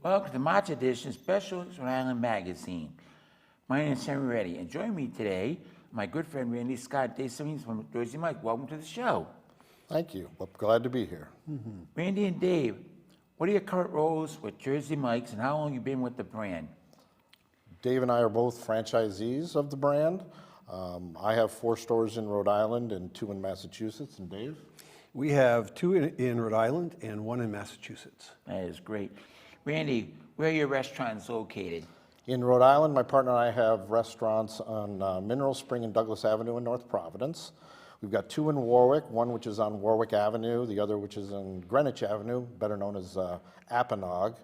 Welcome to March edition of Special Olympics Rhode Island magazine. My name is Henry Reddy, and joining me today, my good friend Randy Scott, Dave Stebbings from Jersey Mike. Welcome to the show. Thank you. Well, glad to be here. Randy and Dave, what are your current roles with Jersey Mike's, and how long have you been with the brand? Dave and I are both franchisees of the brand. I have 4 stores in Rhode Island and 2 in Massachusetts. And Dave? We have 2 in Rhode Island and 1 in Massachusetts. That is great. Randy, where are your restaurants located? In Rhode Island, my partner and I have restaurants on Mineral Spring and Douglas Avenue in North Providence. We've got 2 in Warwick, one which is on Warwick Avenue, the other which is on Greenwich Avenue, better known as Apponaug.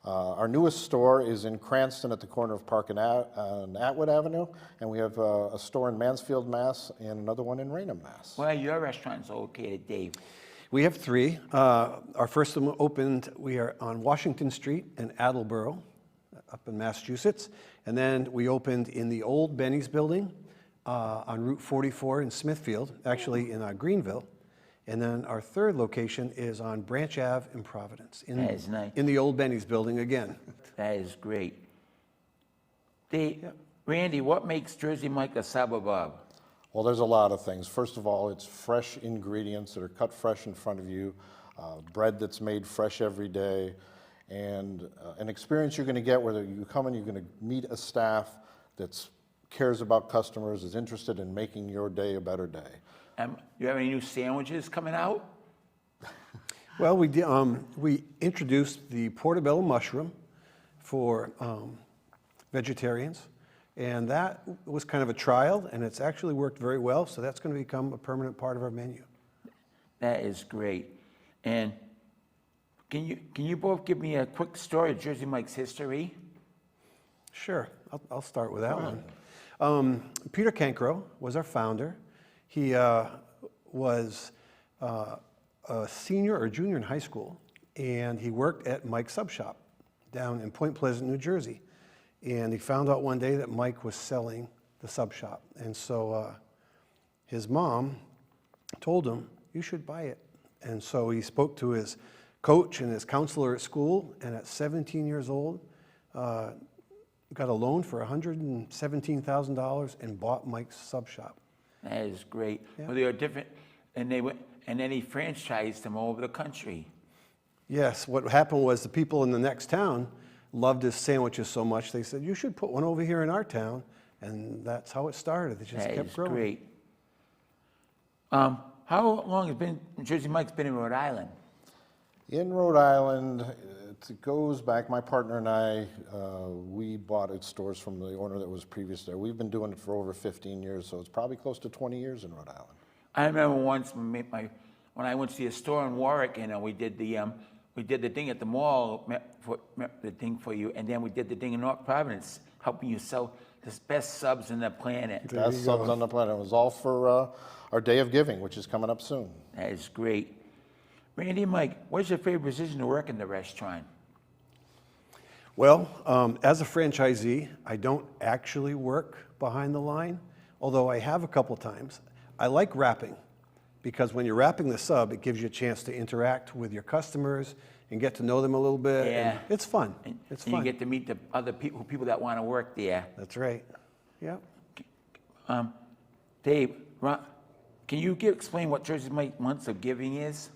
Our newest store is in Cranston at the corner of Park and Atwood Avenue, and we have a store in Mansfield, Mass, and another one in Raynham, Mass. Where are your restaurants located, Dave? We have 3. Our first one opened, we are on Washington Street in Attleboro, up in Massachusetts. And then we opened in the old Benny's building on Route 44 in Smithfield, actually in Greenville. And then our 3rd location is on Branch Ave in Providence. That is nice. In the old Benny's building again. That is great. Dave, Randy, what makes Jersey Mike a suburb? Well, there's a lot of things. First of all, it's fresh ingredients that are cut fresh in front of you, bread that's made fresh every day, and an experience you're going to get where you come and you're going to meet a staff that cares about customers, is interested in making your day a better day. You have any new sandwiches coming out? Well, we introduced the portobello mushroom for vegetarians. And that was kind of a trial, and it's actually worked very well, so that's going to become a permanent part of our menu. That is great. And can you both give me a quick story of Jersey Mike's history? Sure, I'll start with that one. Peter Cancro was our founder. He was a senior or junior in high school, and he worked at Mike's Sub Shop down in Point Pleasant, New Jersey. And he found out one day that Mike was selling the sub shop. And so his mom told him, you should buy it. And so he spoke to his coach and his counselor at school, and at 17 years old, got a loan for $117,000 and bought Mike's sub shop. That is great. Yeah. Well, they are different, and then he franchised them all over the country. Yes, what happened was the people in the next town loved his sandwiches so much, they said, you should put one over here in our town. And that's how it started. It just kept growing. That is great. How long has Jersey Mike's been in Rhode Island? In Rhode Island, it goes back, my partner and I, we bought its stores from the owner that was previous there. We've been doing it for over 15 years, so it's probably close to 20 years in Rhode Island. I remember once when I went to see a store in Warwick, and we did the thing at the mall, the thing for you, and then we did the thing in North Providence, helping you sell the best subs on the planet. Best subs on the planet. It was all for our Day of Giving, which is coming up soon. That is great. Randy and Mike, what's your favorite position to work in the restaurant? Well, as a franchisee, I don't actually work behind the line, although I have a couple times. I like wrapping, because when you're wrapping the sub, it gives you a chance to interact with your customers and get to know them a little bit. Yeah. And it's fun. It's fun. You get to meet the other people that want to work there. That's right. Yeah. Dave, can you explain what Jersey Mike Months of Giving is?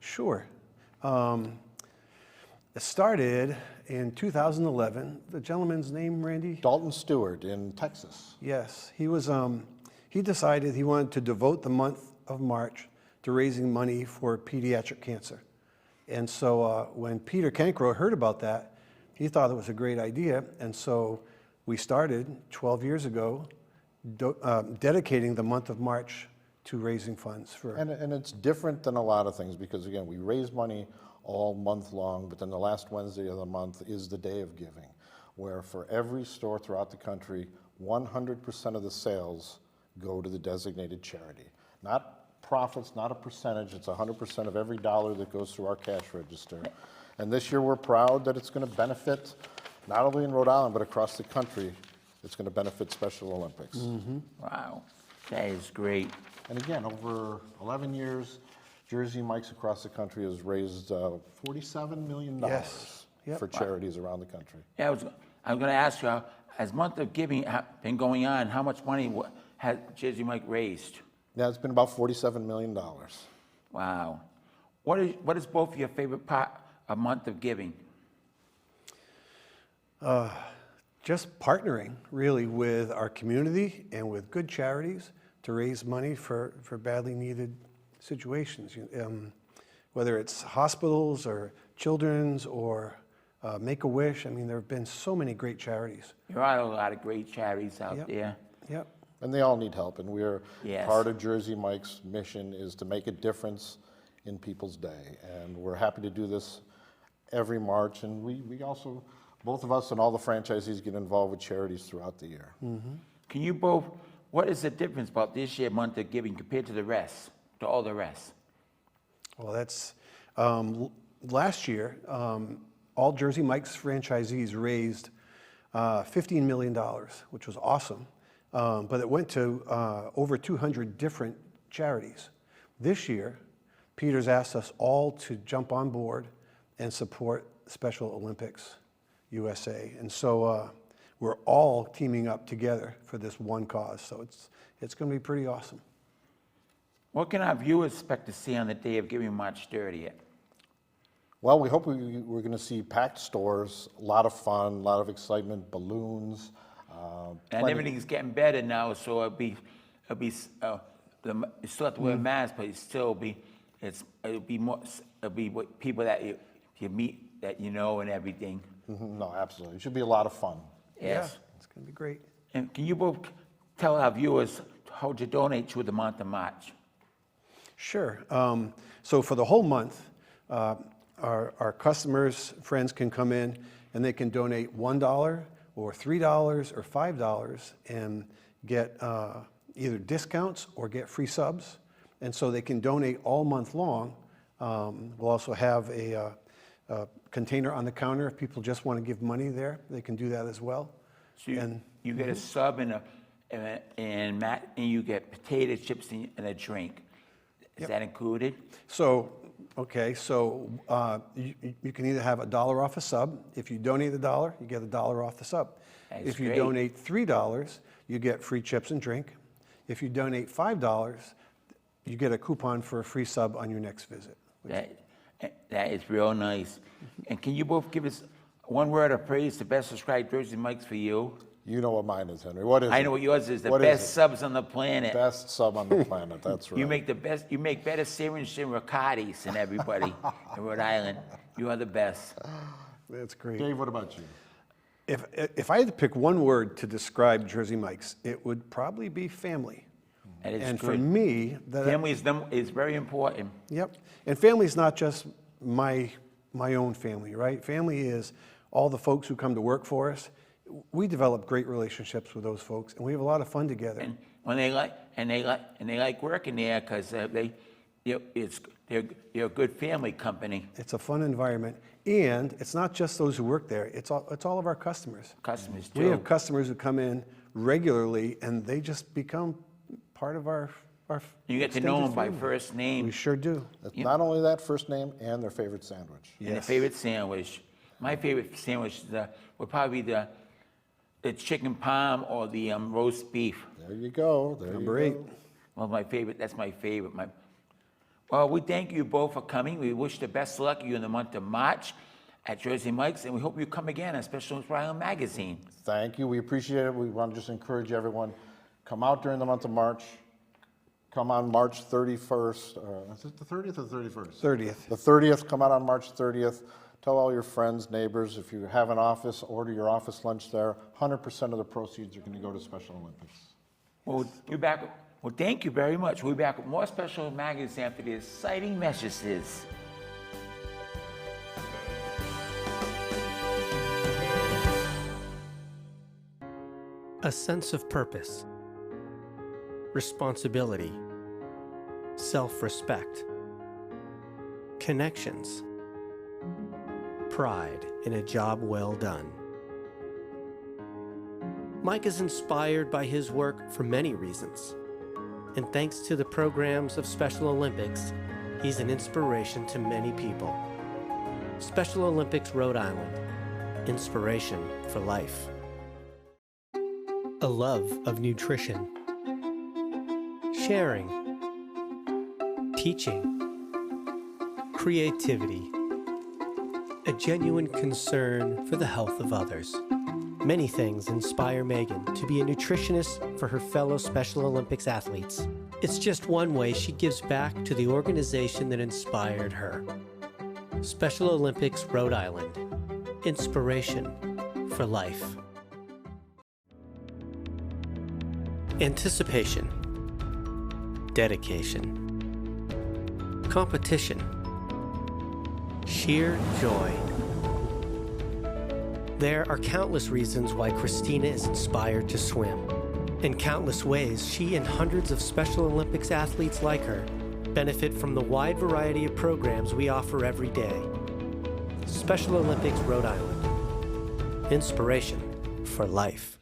Sure. It started in 2011. The gentleman's name, Randy? Dalton Stewart in Texas. Yes. He decided he wanted to devote the month of March to raising money for pediatric cancer. And so when Peter Cancro heard about that, he thought it was a great idea. And so we started 12 years ago dedicating the month of March to raising funds for... And it's different than a lot of things because, again, we raise money all month long, but then the last Wednesday of the month is the Day of Giving, where for every store throughout the country, 100% of the sales go to the designated charity. Not profits, not a percentage, it's 100% of every dollar that goes through our cash register. And this year we're proud that it's going to benefit, not only in Rhode Island, but across the country. It's going to benefit Special Olympics. Mm-hmm. Wow, that is great. And again, over 11 years, Jersey Mike's across the country has raised $47 million. Yes, Yep. for charities around the country. Yeah, I was going to ask you, as month of giving been going on, how much money has Jersey Mike raised? Now, it's been about $47 million. Wow. What is both your favorite part of month of giving? Just partnering really with our community and with good charities to raise money for badly needed situations. Whether it's hospitals or children's or Make-A-Wish. I mean, there have been so many great charities. There are a lot of great charities out there. Yep. And they all need help, and we're Yes. part of Jersey Mike's mission is to make a difference in people's day. And we're happy to do this every March, and we also, both of us and all the franchisees get involved with charities throughout the year. Can you both, what is the difference about this year month of giving compared to the rest, to all the rest? Well, that's, last year, all Jersey Mike's franchisees raised $15 million, which was awesome. But it went to over 200 different charities. This year, Peter's asked us all to jump on board and support Special Olympics USA. And so we're all teaming up together for this one cause. So it's going to be pretty awesome. What can our viewers expect to see on the day of giving March 30th? Well, we hope we're going to see packed stores, a lot of fun, a lot of excitement, balloons. And everything's getting better now, so you still have to wear a mask, but it'll be what people that you meet that you know and everything. No, absolutely. It should be a lot of fun. Yes. Yeah, it's going to be great. And can you both tell our viewers how to donate to the month of March? Sure. So for the whole month, our customers, friends can come in and they can donate $1 or $3 or $5 and get either discounts or get free subs. And so they can donate all month long. We'll also have a container on the counter if people just want to give money there. They can do that as well. So you get a sub and you get potato chips and a drink. Is that included? So, okay, so you can either have $1 off a sub. If you donate $1, you get $1 off the sub. That's if you great. donate $3, you get free chips and drink. If you donate $5, you get a coupon for a free sub on your next visit. That is real nice. And can you both give us one word of praise to best describe Jersey Mike's for you? You know what mine is, Henry. What is it? I know what yours is. The What is best it? subs on the planet. Best sub on the planet, that's right. You make the best. You make better sandwiches than Riccati's than everybody in Rhode Island. You are the best. That's great. Dave, what about you? If I had to pick one word to describe Jersey Mike's, it would probably be family. That is And good. for me, Family is very important. Yep. And family is not just my own family, right? Family is all the folks who come to work for us. We develop great relationships with those folks, and we have a lot of fun together. And when they like working there because you're a good family company. It's a fun environment, and it's not just those who work there. It's all of our customers. Customers too. We have customers who come in regularly, and they just become part of our You get to know them extended by family. first name. We sure do. Not only that, first name and their favorite sandwich. And their favorite sandwich. My favorite sandwich would probably be the chicken parm or the roast beef. There you go. Number 8. Well, that's my favorite. Well, we thank you both for coming. We wish the best of luck to you in the month of March at Jersey Mike's, and we hope you come again on Special Olympics Rhode Island magazine. Thank you. We appreciate it. We want to just encourage everyone, come out during the month of March. Come on March 31st. Is it the 30th or the 31st? 30th. The 30th, come out on March 30th. Tell all your friends, neighbors, if you have an office, order your office lunch there. 100% of the proceeds are going to go to Special Olympics. Well, you're back. Well, thank you very much. We'll be back with more Special magazines after the exciting messages. A sense of purpose, responsibility, self-respect, connections, pride in a job well done. Mike is inspired by his work for many reasons, and thanks to the programs of Special Olympics, he's an inspiration to many people. Special Olympics Rhode Island. Inspiration for life. A love of nutrition. Sharing. Teaching. Creativity. A genuine concern for the health of others. Many things inspire Megan to be a nutritionist for her fellow Special Olympics athletes. It's just one way she gives back to the organization that inspired her. Special Olympics Rhode Island. Inspiration for life. Anticipation. Dedication. Competition. Sheer joy. There are countless reasons why Christina is inspired to swim. In countless ways, she and hundreds of Special Olympics athletes like her benefit from the wide variety of programs we offer every day. Special Olympics Rhode Island. Inspiration for life.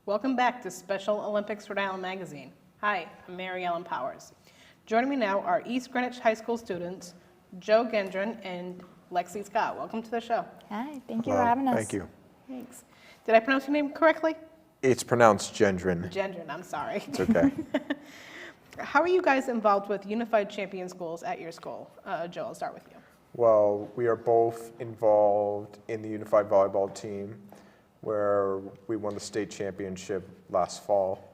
Welcome back to Special Olympics Rhode Island magazine. Hi, I'm Mary Ellen Powers. Joining me now are East Greenwich High School students, Joe Gendron and Lexi Scott. Welcome to the show. Hi, thank you for having us. Thank you. Thanks. Did I pronounce your name correctly? It's pronounced Gendron. Gendron, I'm sorry. It's okay. How are you guys involved with Unified Champion Schools at your school? Joe, I'll start with you. Well, we are both involved in the Unified Volleyball team, where we won the state championship last fall.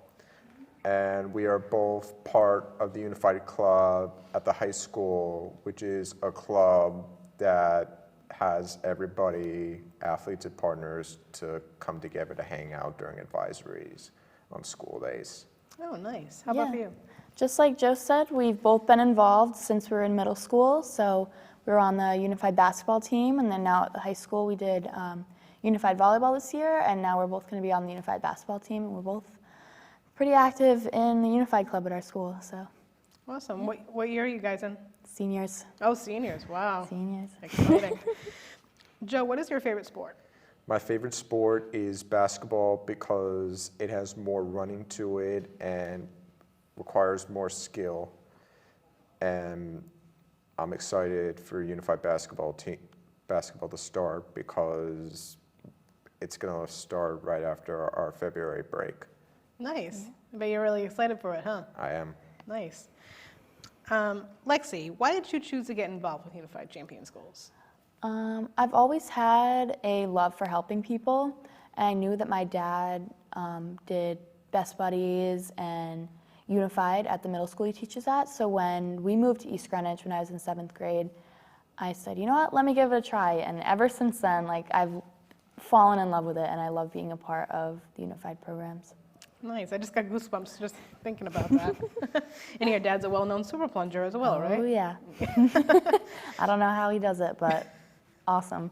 And we are both part of the Unified Club at the high school, which is a club that has everybody, athletes and partners, to come together to hang out during advisories on school days. Oh, nice. How about for you? Just like Joe said, we've both been involved since we were in middle school. So we were on the Unified basketball team, and then now at the high school we did Unified volleyball this year, and now we're both going to be on the Unified basketball team, and we're both pretty active in the Unified club at our school. So Awesome. What year are you guys in? seniors, Oh, seniors. Wow. seniors. Exciting. Joe, what is your favorite sport? My favorite sport is basketball because it has more running to it and requires more skill. And I'm excited for Unified basketball to start because it's going to start right after our February break. Nice. I bet you're really excited for it, huh? I am. Nice. Lexi, why did you choose to get involved with Unified Champion Schools? I've always had a love for helping people, and I knew that my dad did Best Buddies and Unified at the middle school he teaches at. So when we moved to East Greenwich when I was in 7th grade, I said, you know what, let me give it a try. And ever since then, like, I've fallen in love with it, and I love being a part of the Unified programs. Nice. I just got goosebumps just thinking about that. And your dad's a well-known super plunger as well, right? Oh, yeah. I don't know how he does it, but awesome.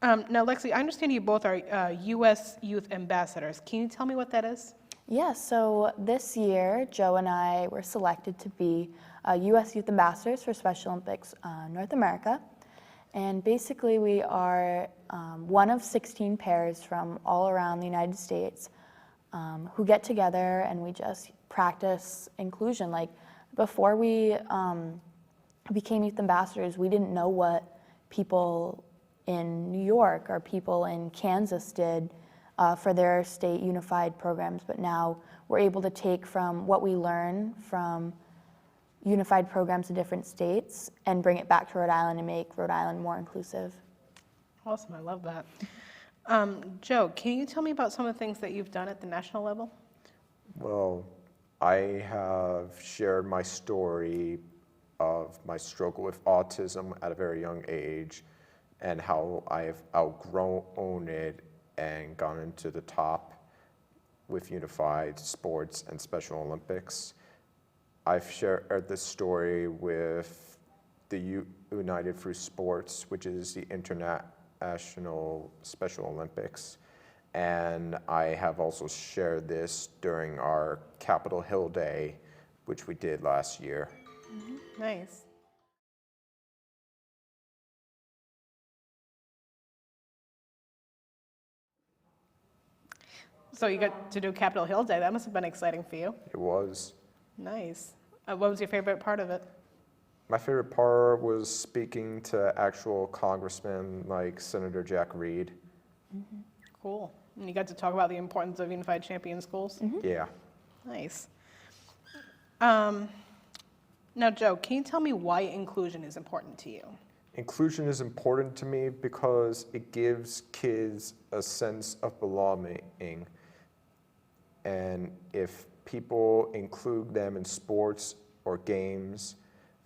Now, Lexi, I understand you both are U.S. Youth Ambassadors. Can you tell me what that is? Yeah, so this year, Joe and I were selected to be U.S. Youth Ambassadors for Special Olympics North America. And basically, we are one of 16 pairs from all around the United States who get together and we just practice inclusion. Like, before we became Youth Ambassadors, we didn't know what people in New York or people in Kansas did for their state unified programs, but now we're able to take from what we learn from unified programs in different states and bring it back to Rhode Island and make Rhode Island more inclusive. Awesome. I love that. Joe, can you tell me about some of the things that you've done at the national level? Well, I have shared my story of my struggle with autism at a very young age and how I've outgrown it and gone into the top with unified sports and Special Olympics. I've shared this story with the United Through Sports, which is the International Special Olympics. And I have also shared this during our Capitol Hill Day, which we did last year. Mm-hmm. Nice. So you got to do Capitol Hill Day. That must have been exciting for you. It was. Nice. What was your favorite part of it? My favorite part was speaking to actual congressmen like Senator Jack Reed. Mm-hmm. Cool. And you got to talk about the importance of Unified Champion Schools? Mm-hmm. Yeah. Nice. Now, Joe, can you tell me why inclusion is important to you? Inclusion is important to me because it gives kids a sense of belonging. And if people include them in sports or games,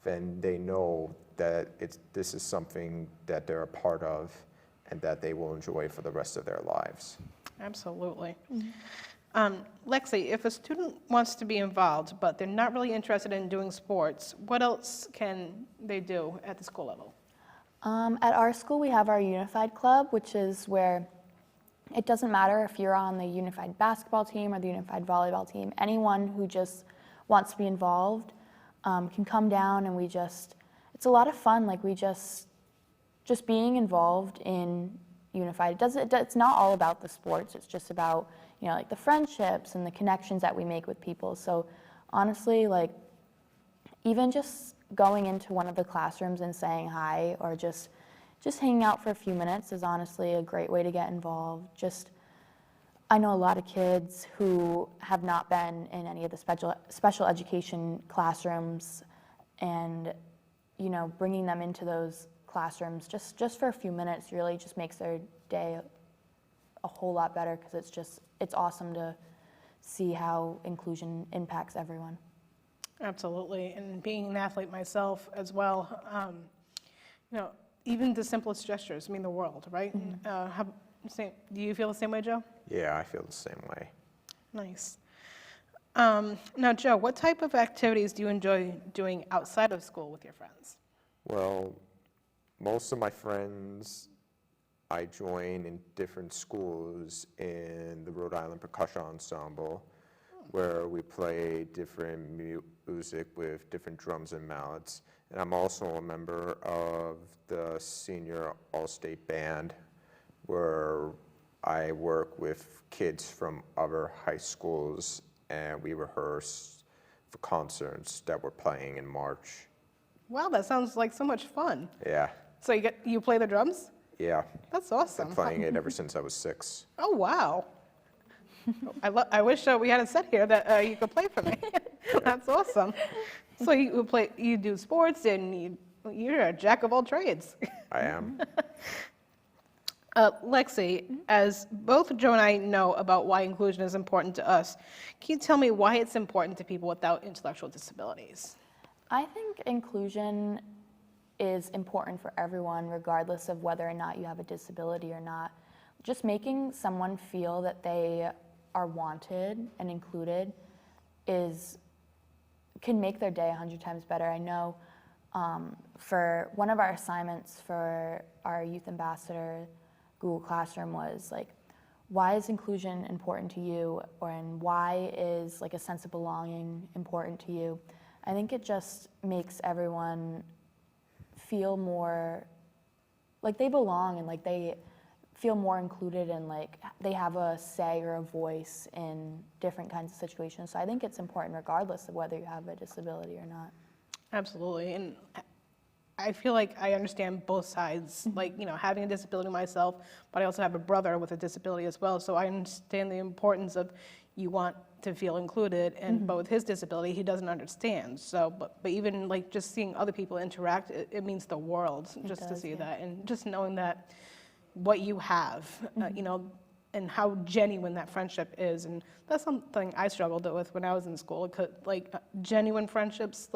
then they know that this is something that they're a part of and that they will enjoy for the rest of their lives. Absolutely. Mm-hmm. Lexi, if a student wants to be involved, but they're not really interested in doing sports, what else can they do at the school level? At our school, we have our Unified Club, which is where it doesn't matter if you're on the Unified basketball team or the Unified volleyball team. Anyone who just wants to be involved can come down, and it's a lot of fun. Like, we just being involved in Unified. It's not all about the sports. It's just about, like the friendships and the connections that we make with people. So honestly, like, even just going into one of the classrooms and saying hi, or just hanging out for a few minutes is honestly a great way to get involved. I know a lot of kids who have not been in any of the special education classrooms, and bringing them into those classrooms just for a few minutes really just makes their day a whole lot better, because it's awesome to see how inclusion impacts everyone. Absolutely, and being an athlete myself as well, even the simplest gestures mean the world, right? Mm-hmm. Do you feel the same way, Joe? Yeah, I feel the same way. Nice. Now, Joe, what type of activities do you enjoy doing outside of school with your friends? Well, most of my friends I join in different schools in the Rhode Island Percussion Ensemble, where we play different music with different drums and mallets. And I'm also a member of the Senior All-State Band, where I work with kids from other high schools, and we rehearse for concerts that we're playing in March. Wow, that sounds like so much fun. Yeah, So you play the drums? yeah. That's awesome. Been playing it ever since I was 6. Oh, wow. I wish we had a set here that you could play for me. That's awesome. So you do sports and you're a jack of all trades. I am. Lexi, as both Joe and I know about why inclusion is important to us, can you tell me why it's important to people without intellectual disabilities? I think inclusion is important for everyone, regardless of whether or not you have a disability or not. Just making someone feel that they are wanted and included can make their day 100 times better. I know for one of our assignments for our youth ambassador Google Classroom was like, why is inclusion important to you, and why is like a sense of belonging important to you? I think it just makes everyone feel more like they belong and like they feel more included and like they have a say or a voice in different kinds of situations. So I think it's important regardless of whether you have a disability or not. Absolutely. And I feel like I understand both sides, like, having a disability myself, but I also have a brother with a disability as well. So I understand the importance of you want to feel included, but with his disability, he doesn't understand. So, but even like just seeing other people interact, it means the world just to see that, and just knowing that what you have, and how genuine that friendship is. And that's something I struggled with when I was in school. Genuine friendships,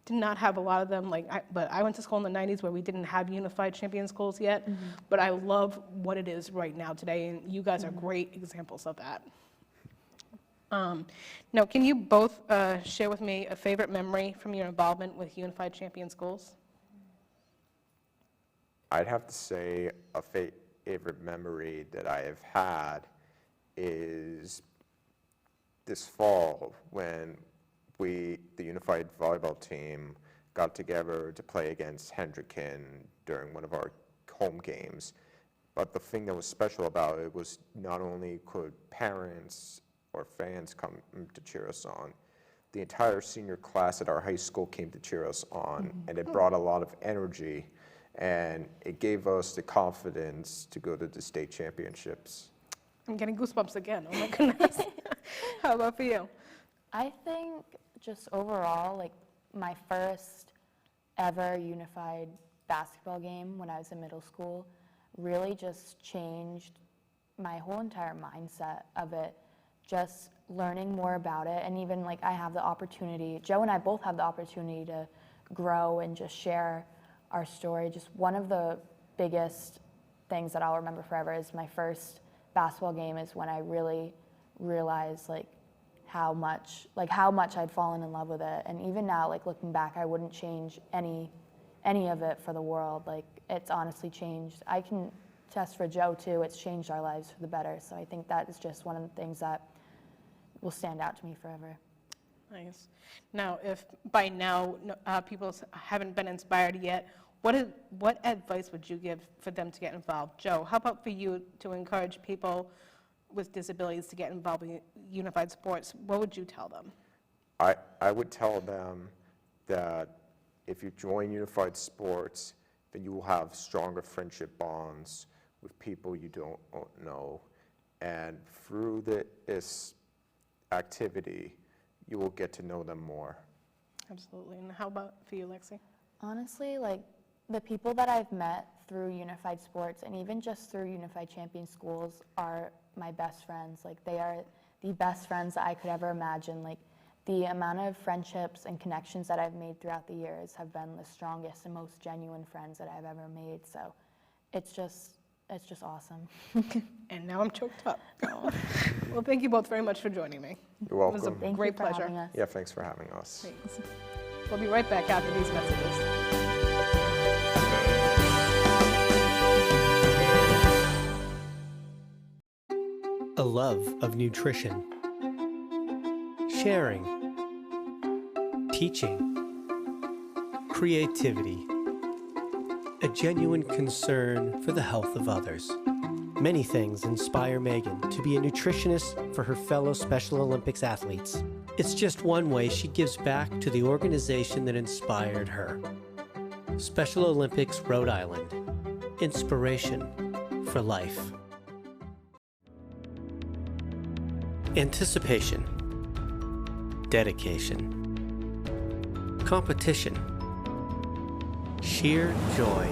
did not have a lot of them. But I went to school in the 90s where we didn't have unified champion schools yet. But I love what it is right now today, and you guys are great examples of that. Now, can you both share with me a favorite memory from your involvement with unified champion schools? I'd have to say a favorite memory that I have had is this fall when the unified volleyball team, got together to play against Hendricken during one of our home games. But the thing that was special about it was not only could parents or fans come to cheer us on, the entire senior class at our high school came to cheer us on, and it brought a lot of energy, and it gave us the confidence to go to the state championships. I'm getting goosebumps again. Oh my goodness. How about for you? I think just overall, my first ever unified basketball game when I was in middle school really just changed my whole entire mindset of it, just learning more about it. And even I have the opportunity, Joe and I both have the opportunity to grow and just share our story. Just one of the biggest things that I'll remember forever is my first basketball game is when I really realized how much I'd fallen in love with it. And even now, looking back, I wouldn't change any of it for the world. It's honestly changed. I can attest for Joe too, it's changed our lives for the better. So I think that is just one of the things that will stand out to me forever. Nice. Now, if by now people haven't been inspired yet, what advice would you give for them to get involved? Joe, how about for you to encourage people with disabilities to get involved in unified sports? What would you tell them? I would tell them that if you join unified sports, then you will have stronger friendship bonds with people you don't know. And through this activity, you will get to know them more. Absolutely. And how about for you, Lexi? Honestly, the people that I've met through unified sports and even just through unified champion schools are my best friends. They are the best friends that I could ever imagine. The amount of friendships and connections that I've made throughout the years have been the strongest and most genuine friends that I've ever made. So it's just awesome. And now I'm choked up. Well, thank you both very much for joining me. You're welcome. It was a Thank great you for pleasure. having us. Yeah, thanks for having us. Thanks. We'll be right back after these messages. A love of nutrition, sharing, teaching, creativity, a genuine concern for the health of others. Many things inspire Megan to be a nutritionist for her fellow Special Olympics athletes. It's just one way she gives back to the organization that inspired her. Special Olympics Rhode Island. Inspiration for life. Anticipation. Dedication. Competition. Sheer joy.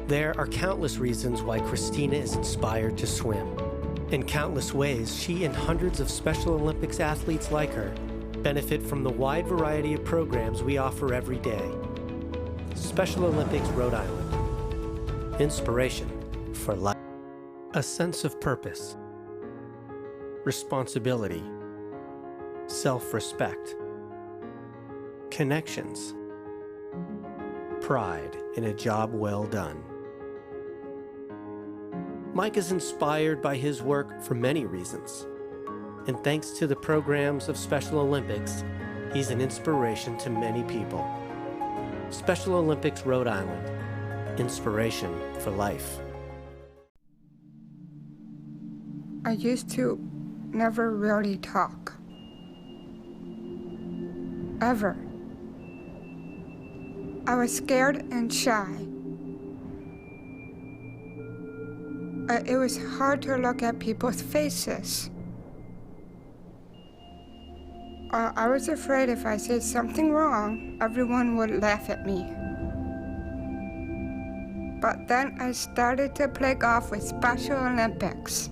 There are countless reasons why Christina is inspired to swim. In countless ways, she and hundreds of Special Olympics athletes like her benefit from the wide variety of programs we offer every day. Special Olympics Rhode Island. Inspiration for life. A sense of purpose. Responsibility. Self-respect. Connections. Pride in a job well done. Mike is inspired by his work for many reasons. And thanks to the programs of Special Olympics, he's an inspiration to many people. Special Olympics Rhode Island. Inspiration for life. I used to never really talk. Ever. I was scared and shy. It was hard to look at people's faces. I was afraid if I said something wrong, everyone would laugh at me. But then I started to play golf with Special Olympics.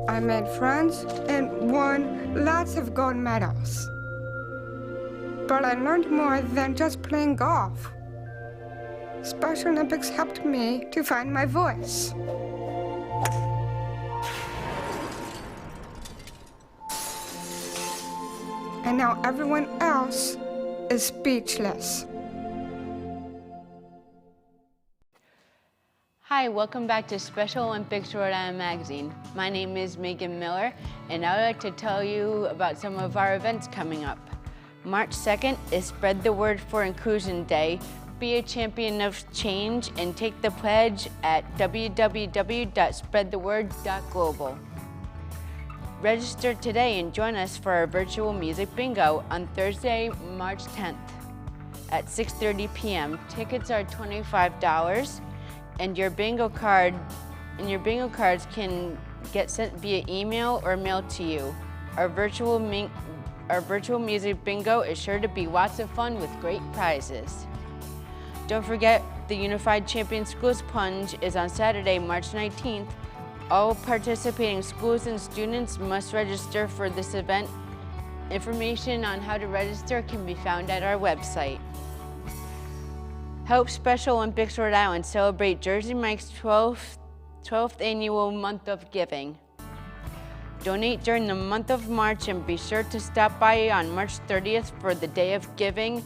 I made friends and won lots of gold medals. But I learned more than just playing golf. Special Olympics helped me to find my voice. And now everyone else is speechless. Hi, welcome back to Special Olympics Rhode Island magazine. My name is Megan Miller, and I would like to tell you about some of our events coming up. March 2nd is Spread the Word for Inclusion Day. Be a champion of change and take the pledge at www.spreadtheword.global. Register today and join us for our virtual music bingo on Thursday, March 10th at 6:30 p.m. Tickets are $25, and your bingo cards can get sent via email or mailed to you. Our virtual music bingo is sure to be lots of fun with great prizes. Don't forget, the Unified Champion Schools Plunge is on Saturday, March 19th. All participating schools and students must register for this event. Information on how to register can be found at our website. Help Special Olympics Rhode Island celebrate Jersey Mike's 12th annual month of giving. Donate during the month of March and be sure to stop by on March 30th for the Day of Giving,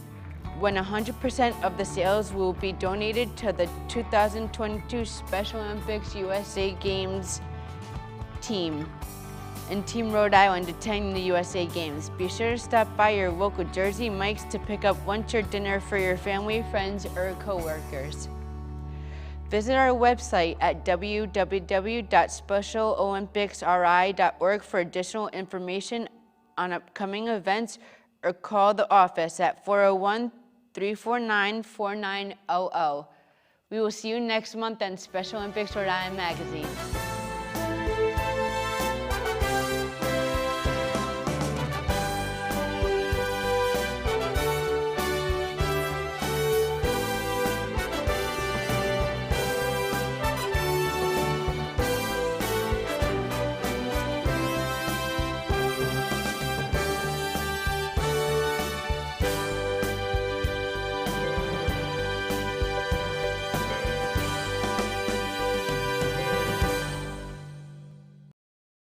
when 100% of the sales will be donated to the 2022 Special Olympics USA Games team and Team Rhode Island attending the USA Games. Be sure to stop by your local Jersey Mike's to pick up lunch or dinner for your family, friends, or coworkers. Visit our website at www.specialolympicsri.org for additional information on upcoming events, or call the office at 401-349-4900. We will see you next month on Special Olympics Rhode Island magazine.